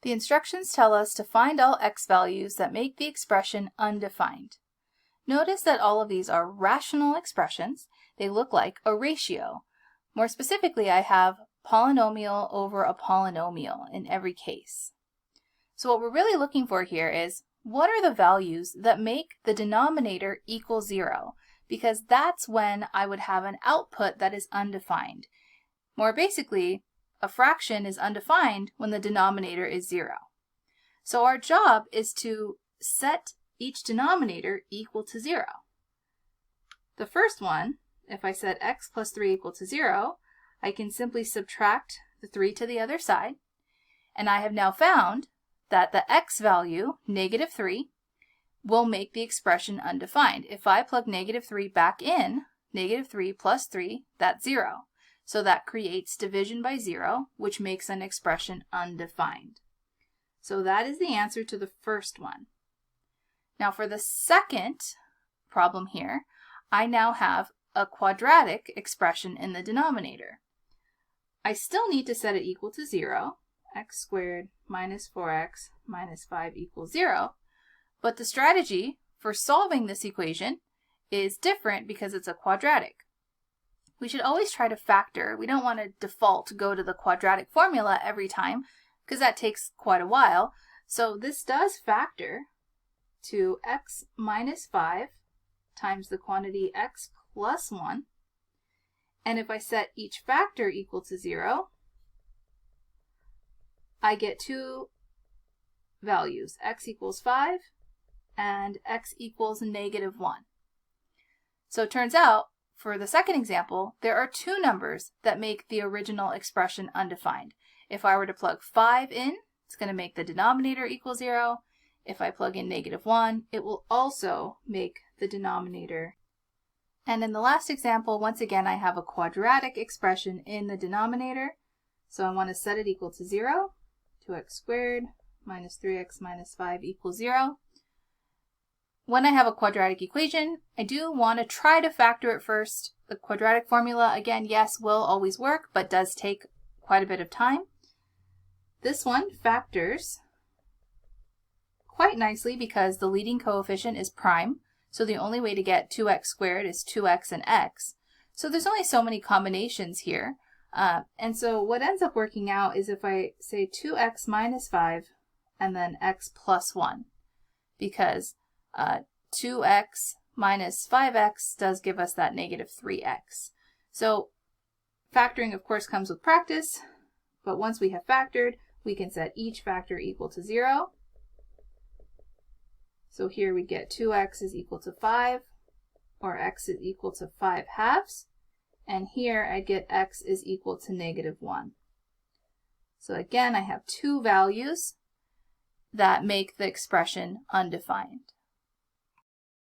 The instructions tell us to find all x values that make the expression undefined. Notice that all of these are rational expressions. They look like a ratio. More specifically, I have polynomial over a polynomial in every case. So what we're really looking for here is, what are the values that make the denominator equal 0? Because that's when I would have an output that is undefined. More basically, a fraction is undefined when the denominator is 0. So our job is to set each denominator equal to 0. The first one, if I set x plus 3 equal to 0, I can simply subtract the 3 to the other side, and I have now found that the x value, negative 3, will make the expression undefined. If I plug negative 3 back in, negative 3 plus 3, that's 0. So that creates division by 0, which makes an expression undefined. So that is the answer to the first one. Now for the second problem here, I now have a quadratic expression in the denominator. I still need to set it equal to 0, x squared minus 4x minus 5 equals 0, but the strategy for solving this equation is different because it's a quadratic. We should always try to factor. We don't want to default go to the quadratic formula every time because that takes quite a while. So this does factor to x minus 5 times the quantity x plus 1. And if I set each factor equal to 0, I get two values, x equals 5 and x equals negative 1. So it turns out, for the second example, there are two numbers that make the original expression undefined. If I were to plug 5 in, it's going to make the denominator equal 0. If I plug in negative 1, it will also make the denominator. And in the last example, once again, I have a quadratic expression in the denominator. So I want to set it equal to 0. 2x squared minus 3x minus 5 equals 0. When I have a quadratic equation, I do want to try to factor it first. The quadratic formula, again, yes, will always work, but does take quite a bit of time. This one factors quite nicely because the leading coefficient is prime, so the only way to get 2x squared is 2x and x. So there's only so many combinations here. And so what ends up working out is if I say 2x minus 5 and then x plus 1, because 2x minus 5x does give us that negative 3x. So factoring, of course, comes with practice, but once we have factored, we can set each factor equal to 0. So here we get 2x is equal to 5, or x is equal to 5 halves. And here I get x is equal to negative 1. So again, I have two values that make the expression undefined.